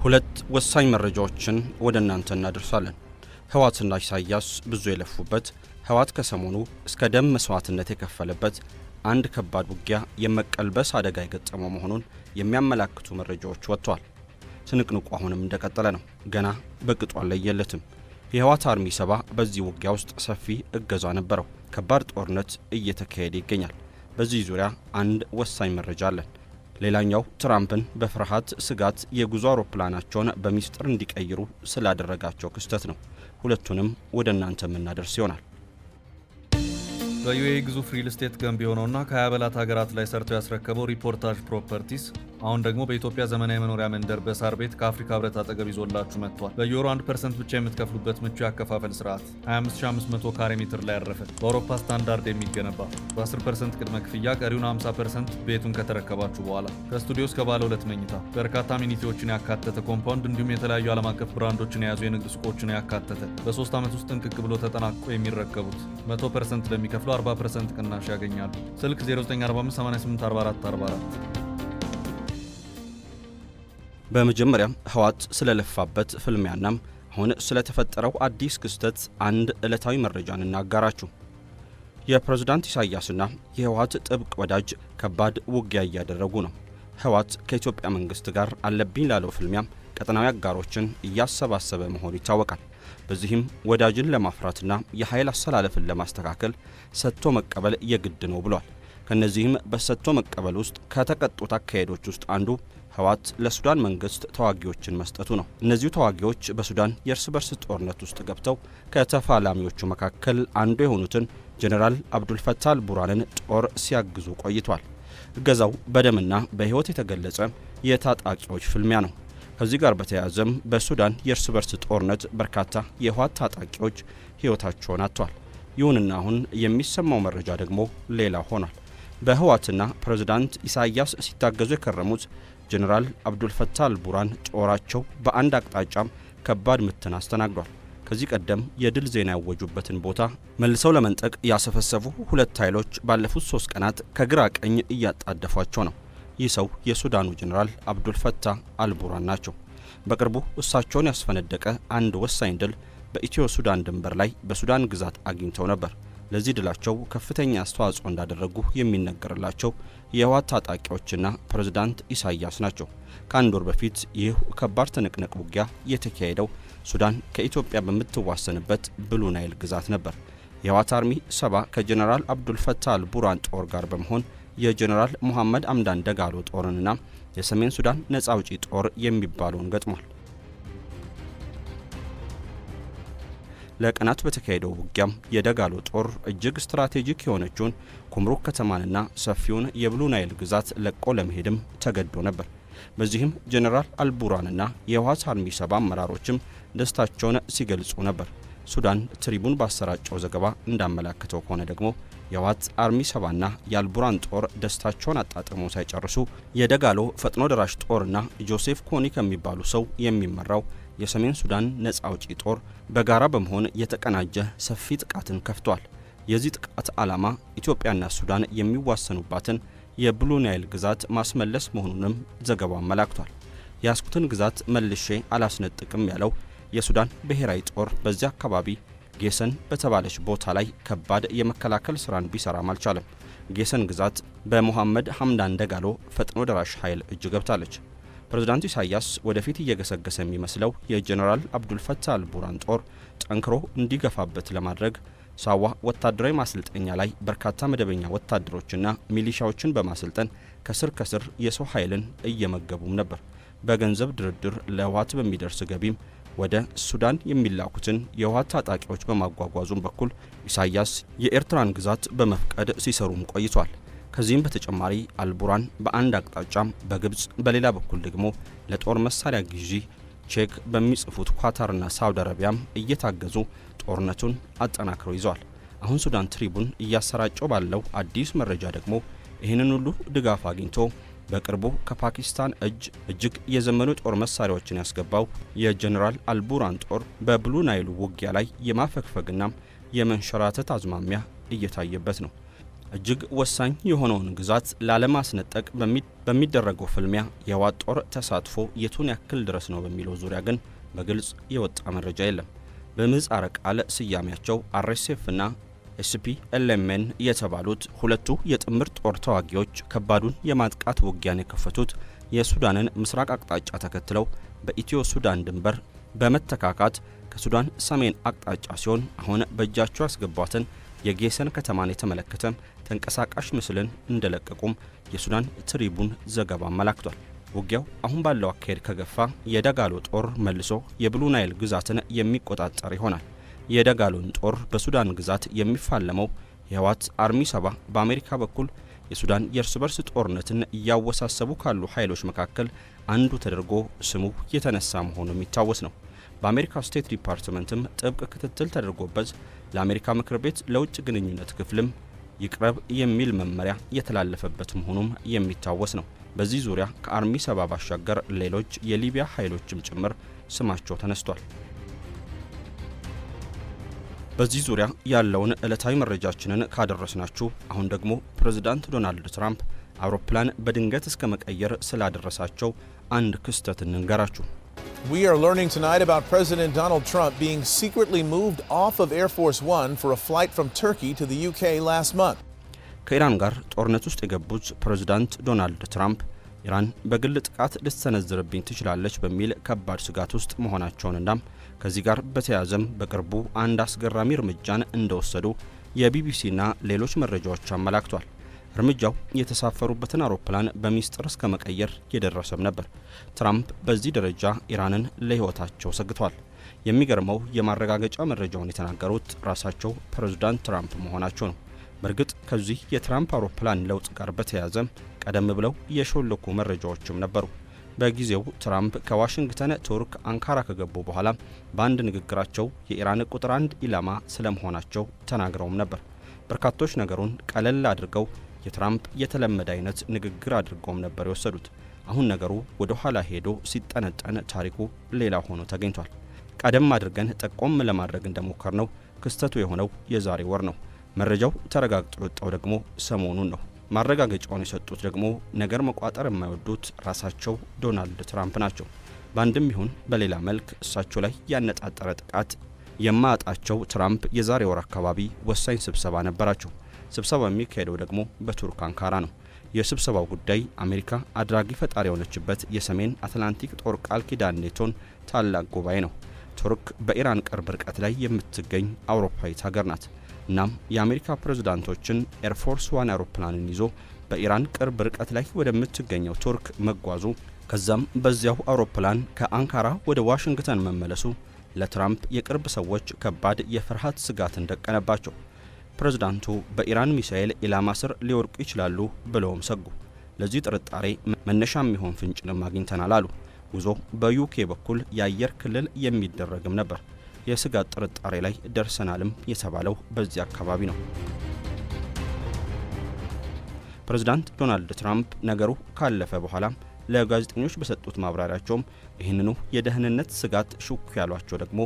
ሁለት ወሳኝ መረጃዎችን ወደ እናንተ እናደርሳለን። ህወሓትና ኢሳያስ ብዙ የለፉበት፣ ህወሓት ከሰሞኑ እስከ ደም መስዋዕትነት የከፈለበት አንድ ከባድ ውጊያ የመቀልበስ አደጋ የገጠመው መሆኑን የሚያመላክቱ መረጃዎች ወጥተዋል። ትንቅንቁ አሁንም እንደቀጠለ ነው። ገና በቅጡ አልለየለትም። የህወሓት አርሚ 70 በዚህ ውጊያ ውስጥ ሰፊ እገዛ ነበረው። ከባድ ጦርነት እየተካሄደ ይገኛል። በዚህ ዙሪያ አንድ ወሳኝ መረጃ አለን። ሌላኛው ትራምፕን በፍርሃት ስጋት የጉዞ አውሮፕላናቸውን በሚስጥር እንዲቀይሩ ስላደረጋቸው ክስተት ነው። ሁለቱንም ወደ እናንተ የምናደርስ ይሆናል። በዩኤኢ ግዙፍ ሪል ስቴት ገንቢ የሆነውና ከ20 በላት ሀገራት ላይ ሰርተው ያስረከበው ሪፖርታጅ ፕሮፐርቲስ አሁን ደግሞ በኢትዮጵያ ዘመናዊ መኖሪያ መንደር በሳር ቤት ከአፍሪካ ህብረት አጠገብ ይዞላችሁ መጥቷል። በየወሩ 1% ብቻ የምትከፍሉበት ምቹ ያከፋፈል ስርዓት 25500 ካሬ ሜትር ላይ ያረፈ በአውሮፓ ስታንዳርድ የሚገነባ በ10% ቅድመ ክፍያ ቀሪውን 50% ቤቱን ከተረከባችሁ በኋላ ከስቱዲዮ እስከ ባለ 2 መኝታ በርካታ አሚኒቲዎችን ያካተተ ኮምፓውንድ እንዲሁም የተለያዩ ዓለም አቀፍ ብራንዶችን የያዙ የንግድ ሱቆችን ያካተተ በ3 ዓመት ውስጥ ጥንቅቅ ብሎ ተጠናቅቆ የሚረከቡት 100% ለሚከፍሉ 40% ቅናሽ ያገኛሉ። ስልክ 0945884444። በመጀመሪያም ህወሓት ስለለፋበት ፍልሚያናም አሁን ስለተፈጠረው አዲስ ክስተት አንድ ዕለታዊ መረጃን እናጋራችሁ። የፕሬዝዳንት ኢሳያስና የህወሓት ጥብቅ ወዳጅ ከባድ ውጊያ እያደረጉ ነው። ህወሓት ከኢትዮጵያ መንግስት ጋር አለብኝ ላለው ፍልሚያም ቀጠናዊ አጋሮችን እያሰባሰበ መሆኑ ይታወቃል። በዚህም ወዳጅን ለማፍራትና የኃይል አሰላለፍን ለማስተካከል ሰጥቶ መቀበል የግድ ነው ብሏል። ከነዚህም በሰጥቶ መቀበል ውስጥ ከተቀጡት አካሄዶች ውስጥ አንዱ ህወሓት ለሱዳን መንግስት ተዋጊዎችን መስጠቱ ነው። እነዚሁ ተዋጊዎች በሱዳን የእርስ በርስ ጦርነት ውስጥ ገብተው ከተፋላሚዎቹ መካከል አንዱ የሆኑትን ጀነራል አብዱልፈታህ አልቡርሃንን ጦር ሲያግዙ ቆይቷል። እገዛው በደምና በህይወት የተገለጸ የታጣቂዎች ፍልሚያ ነው። ከዚህ ጋር በተያያዘም በሱዳን የእርስ በርስ ጦርነት በርካታ የህወሓት ታጣቂዎች ህይወታቸውን አጥተዋል። ይሁንና አሁን የሚሰማው መረጃ ደግሞ ሌላ ሆኗል። በህወሓትና ፕሬዝዳንት ኢሳያስ ሲታገዙ የከረሙት ጀነራል አብዱልፈታህ አልቡርሃን ጦራቸው በአንድ አቅጣጫም ከባድ ምትን አስተናግዷል። ከዚህ ቀደም የድል ዜና ያወጁበትን ቦታ መልሰው ለመንጠቅ ያሰፈሰፉ ሁለት ኃይሎች ባለፉት 3 ቀናት ከግራ ቀኝ እያጣደፏቸው ነው። ይህ ሰው የሱዳኑ ጀነራል አብዱልፈታህ አልቡርሃን ናቸው። በቅርቡ እሳቸውን ያስፈነደቀ አንድ ወሳኝ ድል በኢትዮ ሱዳን ድንበር ላይ በሱዳን ግዛት አግኝተው ነበር። ለዚህ ድላቸው ከፍተኛ አስተዋጽኦ እንዳደረጉ የሚነገርላቸው የህወሓት ታጣቂዎችና ፕሬዝዳንት ኢሳያስ ናቸው። ከአንድ ወር በፊት ይህ ከባድ ትንቅንቅ ውጊያ የተካሄደው ሱዳን ከኢትዮጵያ በምትዋሰንበት ብሉ ናይል ግዛት ነበር። የህወሓት አርሚ 70 ከጀነራል አብዱልፈታህ አልቡርሃን ጦር ጋር በመሆን የጀነራል ሙሐመድ አምዳን ደጋሎ ጦርንና የሰሜን ሱዳን ነጻ አውጪ ጦር የሚባለውን ገጥሟል። ለቀናት በተካሄደው ውጊያም የደጋሎ ጦር እጅግ ስትራቴጂክ የሆነችውን ኩምሩክ ከተማንና ሰፊውን የብሉ ናይል ግዛት ለቆ ለመሄድም ተገዶ ነበር። በዚህም ጀነራል አልቡርሃንና የህወሓት አርሚ 70 አመራሮችም ደስታቸውን ሲገልጹ ነበር። ሱዳን ትሪቡን ባሰራጨው ዘገባ እንዳመላከተው ከሆነ ደግሞ የህወሓት አርሚ 70ና የአልቡርሃን ጦር ደስታቸውን አጣጥመው ሳይጨርሱ የደጋሎ ፈጥኖ ደራሽ ጦርና ጆሴፍ ኮኒ ከሚባሉ ሰው የሚመራው የሰሜን ሱዳን ነጻ አውጪ ጦር በጋራ በመሆን የተቀናጀ ሰፊ ጥቃትን ከፍቷል። የዚህ ጥቃት ዓላማ ኢትዮጵያና ሱዳን የሚዋሰኑባትን የብሉ ናይል ግዛት ማስመለስ መሆኑንም ዘገባው አመላክቷል። ያስኩትን ግዛት መልሼ አላስነጥቅም ያለው የሱዳን ብሔራዊ ጦር በዚያ አካባቢ ጌሰን በተባለች ቦታ ላይ ከባድ የመከላከል ስራን ቢሰራም አልቻለም። ጌሰን ግዛት በሙሐመድ ሐምዳን ደጋሎ ፈጥኖ ደራሽ ኃይል እጅ ገብታለች። ፕሬዝዳንቱ ኢሳያስ ወደፊት እየገሰገሰ የሚመስለው የጀነራል አብዱልፈታህ አልቡርሃን ጦር ጠንክሮ እንዲገፋበት ለማድረግ ሳዋ ወታደራዊ ማሰልጠኛ ላይ በርካታ መደበኛ ወታደሮችና ሚሊሻዎችን በማሰልጠን ከስር ከስር የሰው ኃይልን እየመገቡም ነበር። በገንዘብ ድርድር ለህወሓት በሚደርስ ገቢም ወደ ሱዳን የሚላኩትን የህወሓት ታጣቂዎች በማጓጓዙም በኩል ኢሳያስ የኤርትራን ግዛት በመፍቀድ ሲሰሩም ቆይቷል። ከዚህም በተጨማሪ አልቡርሃን በአንድ አቅጣጫም በግብጽ በሌላ በኩል ደግሞ ለጦር መሳሪያ ግዢ ቼክ በሚጽፉት ኳታርና ሳውዲ አረቢያም እየታገዙ ጦርነቱን አጠናክረው ይዘዋል። አሁን ሱዳን ትሪቡን እያሰራጨው ባለው አዲስ መረጃ ደግሞ ይህንን ሁሉ ድጋፍ አግኝቶ በቅርቡ ከፓኪስታን እጅግ የዘመኑ ጦር መሳሪያዎችን ያስገባው የጀነራል አልቡርሃን ጦር በብሉ ናይሉ ውጊያ ላይ የማፈግፈግና የመንሸራተት አዝማሚያ እየታየበት ነው። እጅግ ወሳኝ የሆነውን ግዛት ላለማስነጠቅ በሚደረገው ፍልሚያ የህወሓት ጦር ተሳትፎ የቱን ያክል ድረስ ነው በሚለው ዙሪያ ግን በግልጽ የወጣ መረጃ የለም። በምህጻረ ቃል ስያሜያቸው RSF እና SPLMN የተባሉት ሁለቱ የጥምር ጦር ተዋጊዎች ከባዱን የማጥቃት ውጊያን የከፈቱት የሱዳንን ምስራቅ አቅጣጫ ተከትለው በኢትዮ ሱዳን ድንበር በመተካካት ከሱዳን ሰሜን አቅጣጫ ሲሆን አሁን በእጃቸው ያስገቧትን የጌሰን ከተማን የተመለከተ ተንቀሳቃሽ ምስልን እንደለቀቁም የሱዳን ትሪቡን ዘገባ አመላክቷል። ውጊያው አሁን ባለው አካሄድ ከገፋ የደጋሎ ጦር መልሶ የብሉ ናይል ግዛትን የሚቆጣጠር ይሆናል። የደጋሎን ጦር በሱዳን ግዛት የሚፋለመው የህወሓት አርሚ 7 በአሜሪካ በኩል የሱዳን የእርስ በርስ ጦርነትን እያወሳሰቡ ካሉ ኃይሎች መካከል አንዱ ተደርጎ ስሙ የተነሳ መሆኑ የሚታወስ ነው። በአሜሪካ ስቴት ዲፓርትመንትም ጥብቅ ክትትል ተደርጎበት ለአሜሪካ ምክር ቤት ለውጭ ግንኙነት ክፍልም ይቅረብ የሚል መመሪያ የተላለፈበት መሆኑም የሚታወስ ነው። በዚህ ዙሪያ ከአርሚ 7 ባሻገር ሌሎች የሊቢያ ኃይሎችም ጭምር ስማቸው ተነስቷል። በዚህ ዙሪያ ያለውን ዕለታዊ መረጃችንን ካደረስናችሁ አሁን ደግሞ ፕሬዝዳንት ዶናልድ ትራምፕ አውሮፕላን በድንገት እስከ መቀየር ስላደረሳቸው አንድ ክስተት እንንገራችሁ። We are learning tonight about President Donald Trump being secretly moved off of Air Force One for a flight from Turkey to the UK last month. ከኢራን ጋር ጦርነት ውስጥ የገቡት ፕሬዝዳንት ዶናልድ ትራምፕ ኢራን በግል ጥቃት ልትሰነዝርብኝ ትችላለች በሚል ከባድ ስጋት ውስጥ መሆናቸውንና ከዚህ ጋር በተያያዘም በቅርቡ አንድ አስገራሚ እርምጃን እንደወሰዱ የቢቢሲና ሌሎች መረጃዎች አመላክቷል። እርምጃው የተሳፈሩበትን አውሮፕላን በሚስጥር እስከ መቀየር የደረሰም ነበር። ትራምፕ በዚህ ደረጃ ኢራንን ለሕይወታቸው ሰግቷል። የሚገርመው የማረጋገጫ መረጃውን የተናገሩት ራሳቸው ፕሬዝዳንት ትራምፕ መሆናቸው ነው። በእርግጥ ከዚህ የትራምፕ አውሮፕላን ለውጥ ጋር በተያያዘ ቀደም ብለው የሾለኩ መረጃዎችም ነበሩ። በጊዜው ትራምፕ ከዋሽንግተን ቱርክ አንካራ ከገቡ በኋላ በአንድ ንግግራቸው የኢራን ቁጥር 1 ኢላማ ስለመሆናቸው ተናግረውም ነበር። በርካቶች ነገሩን ቀለል አድርገው የትራምፕ የተለመደ አይነት ንግግር አድርገውም ነበር የወሰዱት። አሁን ነገሩ ወደ ኋላ ሄዶ ሲጠነጠን ታሪኩ ሌላ ሆኖ ተገኝቷል። ቀደም አድርገን ጠቆም ለማድረግ እንደሞከርነው ክስተቱ የሆነው የዛሬ ወር ነው። መረጃው ተረጋግጦ የወጣው ደግሞ ሰሞኑን ነው። ማረጋገጫውን የሰጡት ደግሞ ነገር መቋጠር የማይወዱት ራሳቸው ዶናልድ ትራምፕ ናቸው። በአንድም ይሁን በሌላ መልክ እሳቸው ላይ ያነጣጠረ ጥቃት የማያጣቸው ትራምፕ የዛሬ ወር አካባቢ ወሳኝ ስብሰባ ነበራቸው። ስብሰባው የሚካሄደው ደግሞ በቱርክ አንካራ ነው። የስብሰባው ጉዳይ አሜሪካ አድራጊ ፈጣሪ የሆነችበት የሰሜን አትላንቲክ ጦር ቃል ኪዳን ኔቶን ታላቅ ጉባኤ ነው። ቱርክ በኢራን ቅርብ ርቀት ላይ የምትገኝ አውሮፓዊት ሀገር ናት። እናም የአሜሪካ ፕሬዝዳንቶችን ኤርፎርስ ዋን አውሮፕላንን ይዞ በኢራን ቅርብ ርቀት ላይ ወደምትገኘው ቱርክ መጓዙ ከዛም በዚያው አውሮፕላን ከአንካራ ወደ ዋሽንግተን መመለሱ ለትራምፕ የቅርብ ሰዎች ከባድ የፍርሃት ስጋት እንደቀነባቸው ፕሬዝዳንቱ በኢራን ሚሳኤል ኢላማ ስር ሊወድቁ ይችላሉ ብለውም ሰጉ። ለዚህ ጥርጣሬ መነሻ የሚሆን ፍንጭንም አግኝተናል አሉ። ጉዞ በዩኬ በኩል የአየር ክልል የሚደረግም ነበር። የስጋት ጥርጣሬ ላይ ደርሰናልም የተባለው በዚህ አካባቢ ነው። ፕሬዝዳንት ዶናልድ ትራምፕ ነገሩ ካለፈ በኋላ ለጋዜጠኞች በሰጡት ማብራሪያቸውም ይህንኑ የደህንነት ስጋት ሹክ ያሏቸው ደግሞ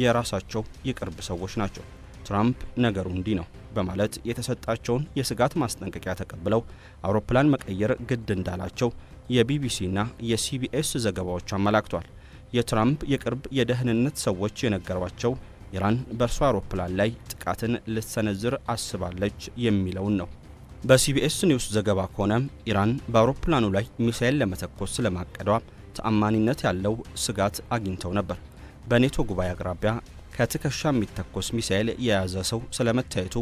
የራሳቸው የቅርብ ሰዎች ናቸው። ትራምፕ ነገሩ እንዲህ ነው በማለት የተሰጣቸውን የስጋት ማስጠንቀቂያ ተቀብለው አውሮፕላን መቀየር ግድ እንዳላቸው የቢቢሲና የሲቢኤስ ዘገባዎች አመላክቷል። የትራምፕ የቅርብ የደህንነት ሰዎች የነገሯቸው ኢራን በእርሷ አውሮፕላን ላይ ጥቃትን ልትሰነዝር አስባለች የሚለውን ነው። በሲቢኤስ ኒውስ ዘገባ ከሆነ ኢራን በአውሮፕላኑ ላይ ሚሳኤል ለመተኮስ ስለማቀዷ ተአማኒነት ያለው ስጋት አግኝተው ነበር። በኔቶ ጉባኤ አቅራቢያ ከትከሻ የሚተኮስ ሚሳኤል የያዘ ሰው ስለመታየቱ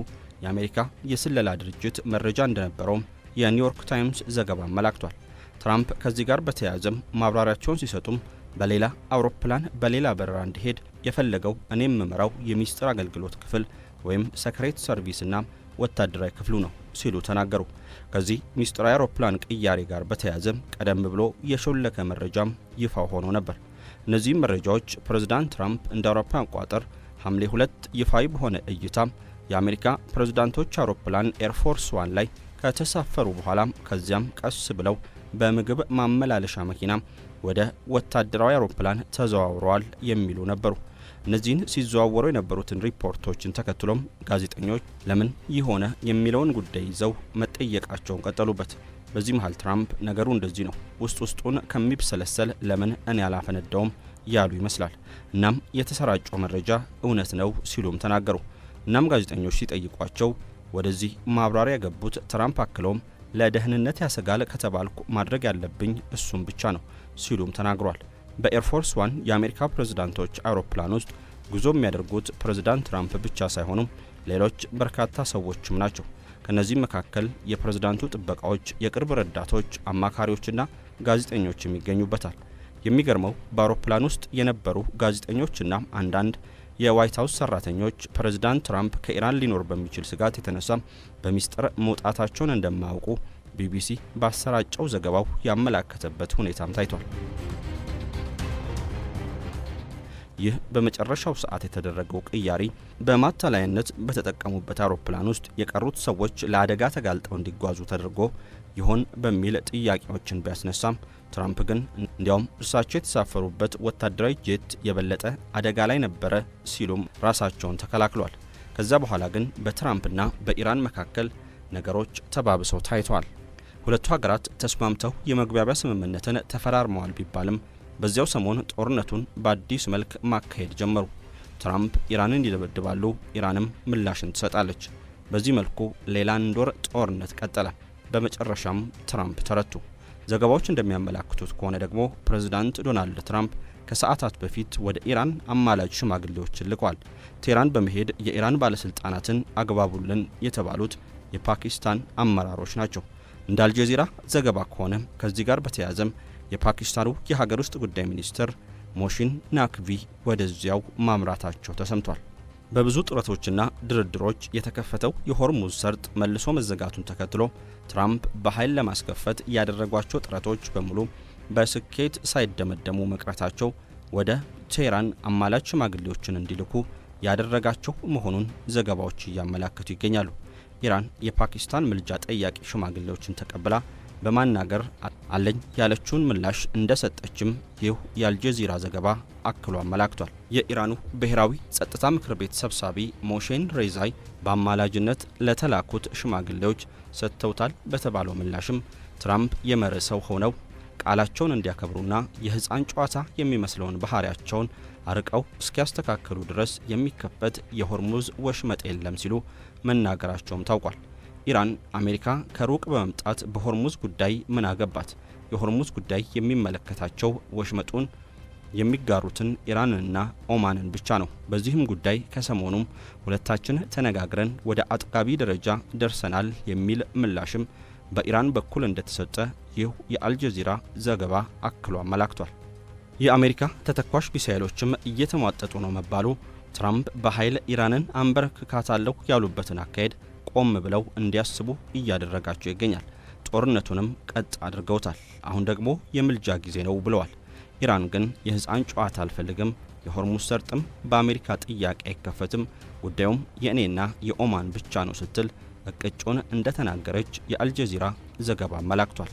የአሜሪካ የስለላ ድርጅት መረጃ እንደነበረውም የኒውዮርክ ታይምስ ዘገባ አመላክቷል። ትራምፕ ከዚህ ጋር በተያያዘም ማብራሪያቸውን ሲሰጡም በሌላ አውሮፕላን በሌላ በረራ እንዲሄድ የፈለገው እኔ የምመራው የሚስጥር አገልግሎት ክፍል ወይም ሰክሬት ሰርቪስና ወታደራዊ ክፍሉ ነው ሲሉ ተናገሩ። ከዚህ ሚስጥራዊ አውሮፕላን ቅያሬ ጋር በተያያዘ ቀደም ብሎ የሾለከ መረጃም ይፋ ሆኖ ነበር። እነዚህ መረጃዎች ፕሬዝዳንት ትራምፕ እንደ አውሮፓውያን አቆጣጠር ሐምሌ 2 ይፋዊ በሆነ እይታ የአሜሪካ ፕሬዝዳንቶች አውሮፕላን ኤርፎርስ ዋን ላይ ከተሳፈሩ በኋላ ከዚያም ቀስ ብለው በምግብ ማመላለሻ መኪና ወደ ወታደራዊ አውሮፕላን ተዘዋውረዋል የሚሉ ነበሩ። እነዚህን ሲዘዋወሩ የነበሩትን ሪፖርቶችን ተከትሎም ጋዜጠኞች ለምን ይሆነ የሚለውን ጉዳይ ይዘው መጠየቃቸውን ቀጠሉበት። በዚህ መሃል ትራምፕ ነገሩ እንደዚህ ነው፣ ውስጡን ከሚብሰለሰል ለምን እኔ አላፈነዳውም ያሉ ይመስላል። እናም የተሰራጨው መረጃ እውነት ነው ሲሉም ተናገሩ። እናም ጋዜጠኞች ሲጠይቋቸው ወደዚህ ማብራሪያ የገቡት ትራምፕ አክለውም ለደህንነት ያሰጋል ከተባልኩ ማድረግ ያለብኝ እሱም ብቻ ነው ሲሉም ተናግሯል። በኤርፎርስ ዋን የአሜሪካ ፕሬዝዳንቶች አውሮፕላን ውስጥ ጉዞ የሚያደርጉት ፕሬዝዳንት ትራምፕ ብቻ ሳይሆኑም ሌሎች በርካታ ሰዎችም ናቸው። ከነዚህም መካከል የፕሬዝዳንቱ ጥበቃዎች፣ የቅርብ ረዳቶች፣ አማካሪዎችና ጋዜጠኞችም ይገኙበታል። የሚገርመው በአውሮፕላን ውስጥ የነበሩ ጋዜጠኞችና አንዳንድ የዋይት ሀውስ ሰራተኞች ፕሬዝዳንት ትራምፕ ከኢራን ሊኖር በሚችል ስጋት የተነሳ በሚስጥር መውጣታቸውን እንደማያውቁ ቢቢሲ ባሰራጨው ዘገባው ያመላከተበት ሁኔታም ታይቷል። ይህ በመጨረሻው ሰዓት የተደረገው ቅያሪ በማታለያነት በተጠቀሙበት አውሮፕላን ውስጥ የቀሩት ሰዎች ለአደጋ ተጋልጠው እንዲጓዙ ተደርጎ ይሆን በሚል ጥያቄዎችን ቢያስነሳም ትራምፕ ግን እንዲያውም እርሳቸው የተሳፈሩበት ወታደራዊ ጄት የበለጠ አደጋ ላይ ነበረ ሲሉም ራሳቸውን ተከላክሏል። ከዛ በኋላ ግን በትራምፕና በኢራን መካከል ነገሮች ተባብሰው ታይተዋል። ሁለቱ ሀገራት ተስማምተው የመግባቢያ ስምምነትን ተፈራርመዋል ቢባልም በዚያው ሰሞን ጦርነቱን በአዲስ መልክ ማካሄድ ጀመሩ። ትራምፕ ኢራንን ይደበድባሉ፣ ኢራንም ምላሽን ትሰጣለች። በዚህ መልኩ ሌላ 1 ወር ጦርነት ቀጠለ። በመጨረሻም ትራምፕ ተረቱ። ዘገባዎች እንደሚያመላክቱት ከሆነ ደግሞ ፕሬዝዳንት ዶናልድ ትራምፕ ከሰዓታት በፊት ወደ ኢራን አማላጅ ሽማግሌዎችን ልኳል። ቴህራን በመሄድ የኢራን ባለስልጣናትን አግባቡልን የተባሉት የፓኪስታን አመራሮች ናቸው። እንደ አልጀዚራ ዘገባ ከሆነ ከዚህ ጋር በተያያዘም የፓኪስታኑ የሀገር ውስጥ ጉዳይ ሚኒስትር ሞሺን ናክቪ ወደዚያው ማምራታቸው ተሰምቷል። በብዙ ጥረቶችና ድርድሮች የተከፈተው የሆርሙዝ ሰርጥ መልሶ መዘጋቱን ተከትሎ ትራምፕ በኃይል ለማስከፈት ያደረጓቸው ጥረቶች በሙሉ በስኬት ሳይደመደሙ መቅረታቸው ወደ ቴህራን አማላጅ ሽማግሌዎችን እንዲልኩ ያደረጋቸው መሆኑን ዘገባዎች እያመላከቱ ይገኛሉ። ኢራን የፓኪስታን ምልጃ ጠያቂ ሽማግሌዎችን ተቀብላ በማናገር አለኝ ያለችውን ምላሽ እንደሰጠችም ይህ የአልጀዚራ ዘገባ አክሎ አመላክቷል። የኢራኑ ብሔራዊ ጸጥታ ምክር ቤት ሰብሳቢ ሞሼን ሬዛይ በአማላጅነት ለተላኩት ሽማግሌዎች ሰጥተውታል በተባለው ምላሽም ትራምፕ የመርህ ሰው ሆነው ቃላቸውን እንዲያከብሩና የሕፃን ጨዋታ የሚመስለውን ባህሪያቸውን አርቀው እስኪያስተካክሉ ድረስ የሚከፈት የሆርሙዝ ወሽመጥ የለም ሲሉ መናገራቸውም ታውቋል። ኢራን አሜሪካ ከሩቅ በመምጣት በሆርሙዝ ጉዳይ ምን አገባት? የሆርሙዝ ጉዳይ የሚመለከታቸው ወሽመጡን የሚጋሩትን ኢራንንና ኦማንን ብቻ ነው። በዚህም ጉዳይ ከሰሞኑም ሁለታችን ተነጋግረን ወደ አጥጋቢ ደረጃ ደርሰናል የሚል ምላሽም በኢራን በኩል እንደተሰጠ ይህ የአልጀዚራ ዘገባ አክሎ አመላክቷል። የአሜሪካ ተተኳሽ ሚሳኤሎችም እየተሟጠጡ ነው መባሉ ትራምፕ በኃይል ኢራንን አንበረክካታለሁ ያሉበትን አካሄድ ቆም ብለው እንዲያስቡ እያደረጋቸው ይገኛል። ጦርነቱንም ቀጥ አድርገውታል። አሁን ደግሞ የምልጃ ጊዜ ነው ብለዋል። ኢራን ግን የሕፃን ጨዋታ አልፈልግም፣ የሆርሙዝ ሰርጥም በአሜሪካ ጥያቄ አይከፈትም፣ ጉዳዩም የእኔና የኦማን ብቻ ነው ስትል እቅጩን እንደተናገረች የአልጀዚራ ዘገባ አመላክቷል።